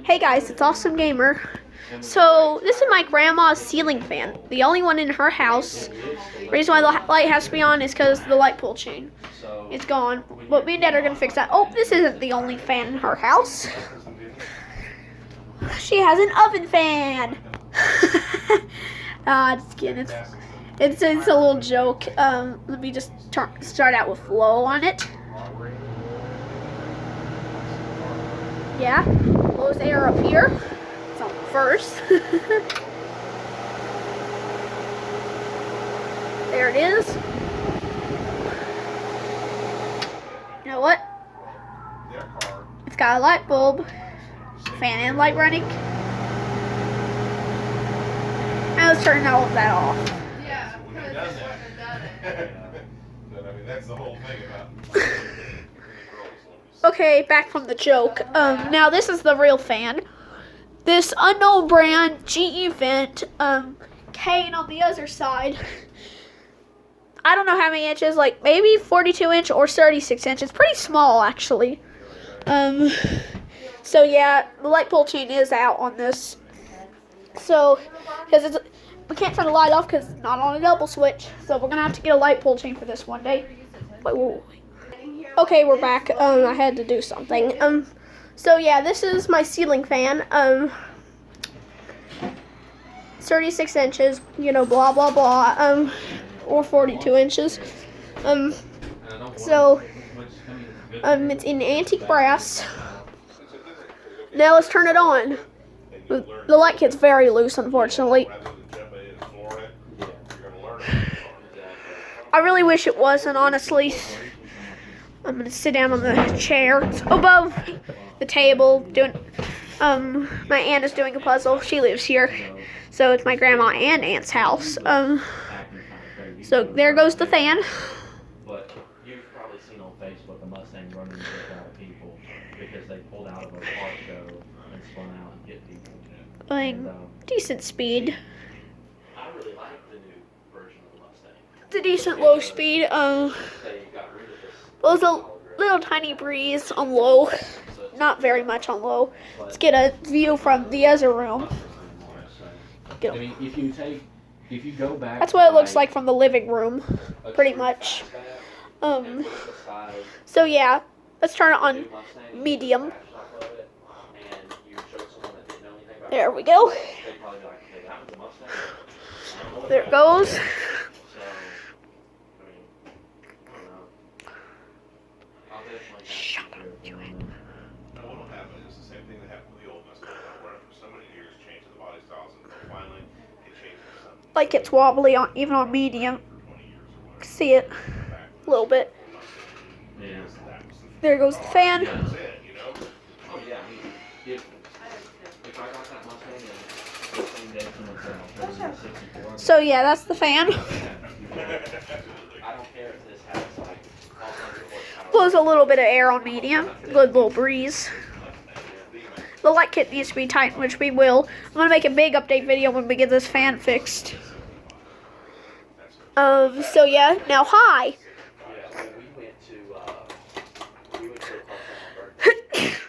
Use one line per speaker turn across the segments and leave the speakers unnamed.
Hey guys, it's Awesome Gamer. So this is my grandma's ceiling fan, the only one in her house. The reason why the light has to be on is because the light pole chain. It's gone, but me and Dad are gonna fix that. Oh, this isn't the only fan in her house. She has an oven fan. Just kidding. It's a little joke. Let me just start out with low on it. Yeah, blows air up here. It's on first. There it is. You know what? It's got a light bulb, fan and light running. Now let's turn all of that off.
Yeah, because I mean, that's the whole thing about.
Okay, back from the joke. Now this is the real fan. This unknown brand GE vent, Kane on the other side. I don't know how many inches, like maybe 42 inch or 36 inches. Pretty small actually. So yeah, the light pole chain is out on this. So, because we can't turn the light off because it's not on a double switch. So we're gonna have to get a light pole chain for this one day. Wait. Okay, we're back. I had to do something. So yeah, this is my ceiling fan. 36 inches, you know, blah blah blah. Or 42 inches. It's in antique brass. Now let's turn it on. The light gets very loose, unfortunately. I really wish it wasn't, honestly. I'm gonna sit down on the chair. It's above the table doing my aunt is doing a puzzle. She lives here. So it's my grandma and aunt's house. So there goes the fan.
But you've probably seen on Facebook a Mustang running into a lot of people because they pulled out of a car show and spun out and hit people.
Like decent speed.
I really like the new version of the Mustang.
It's a decent low speed.
They got rid of this.
There's a little tiny breeze on low. Not very much on low. Let's get a view from the other room.
I mean, if you go back,
that's what it looks like from the living room, pretty much. So yeah, let's turn it on medium. There we go. There it goes. Shut up, you ain't.
What will happen is the same thing that happened with the old Mustang, where after so many years changed the body styles and finally it changed to something.
Like it's wobbly on even on medium. See it a little bit.
Yeah.
There goes the fan.
That's it, you know?
Oh yeah, I mean, if I got that Mustang and the same day someone said I'll turn it into 64.
So yeah, that's the fan.
I don't care if this has like 100 horsepower.
Blows a little bit of air on medium. Good little breeze. The light kit needs to be tightened, which we will. I'm gonna make a big update video when we get this fan fixed. So yeah, now hi.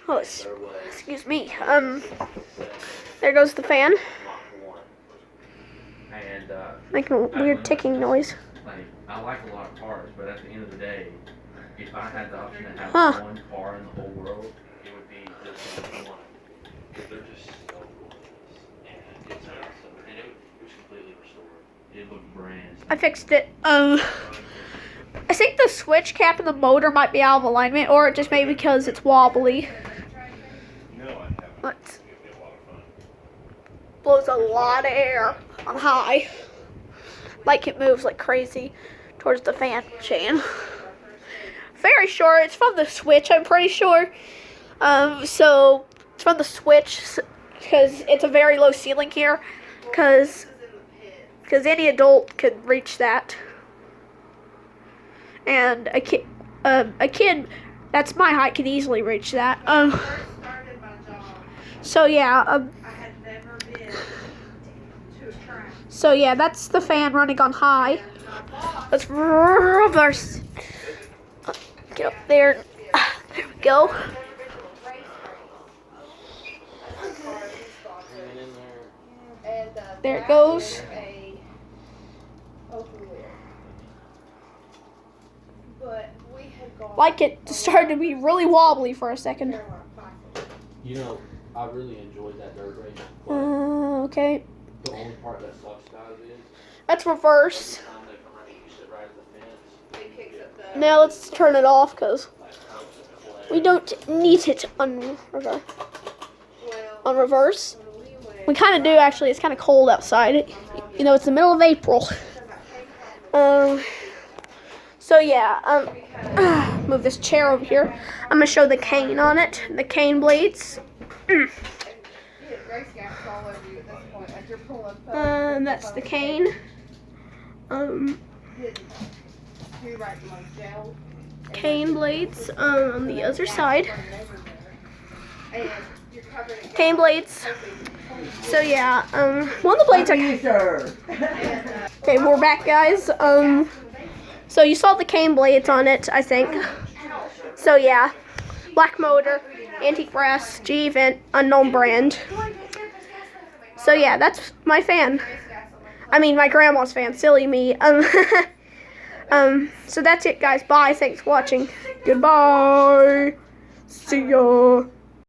Oh, excuse me. There goes the fan. Making a weird ticking noise.
Like, I like a lot of cars, but at the end of the day, if I had the option to have one car in the whole world, it would be this one. Because they're just so gorgeous. And it's awesome. And it was completely restored. It looked brand new.
I fixed it. I think the switch cap and the motor might be out of alignment, or it just may be because it's wobbly.
No, I haven't.
But
It's gonna be a lot of fun.
blows a lot of air on high. Like it moves like crazy towards the fan chain. Very sure it's from the switch, I'm pretty sure. So it's from the switch because it's a very low ceiling here. Because any adult could reach that. And a kid that's my height can easily reach that. So yeah, so yeah, that's the fan running on high. Let's reverse. Get up there. There we go. There it goes. Like it started to be really wobbly for a second.
You know, I really enjoyed that dirt race. But
Okay.
the only part that sucks about it is
That's reverse.
every time they come around, you sit right at the fence.
Now let's turn it off because
Like,
we don't need it on reverse. We kind of do actually. It's kind of cold outside. You know, it's the middle of April. So yeah. Move this chair over here. I'm gonna show the cane on it. The cane blades. That's the cane. Cane blades on the other side. Cane blades. So yeah, one of the blades are. Okay, we're back, guys. So you saw the cane blades on it, I think. So yeah, black motor, antique brass, G Event, unknown brand. So yeah, that's my fan. I mean, my grandma's fan. Silly me. So that's it, guys. Bye. Thanks for watching. Goodbye. See ya.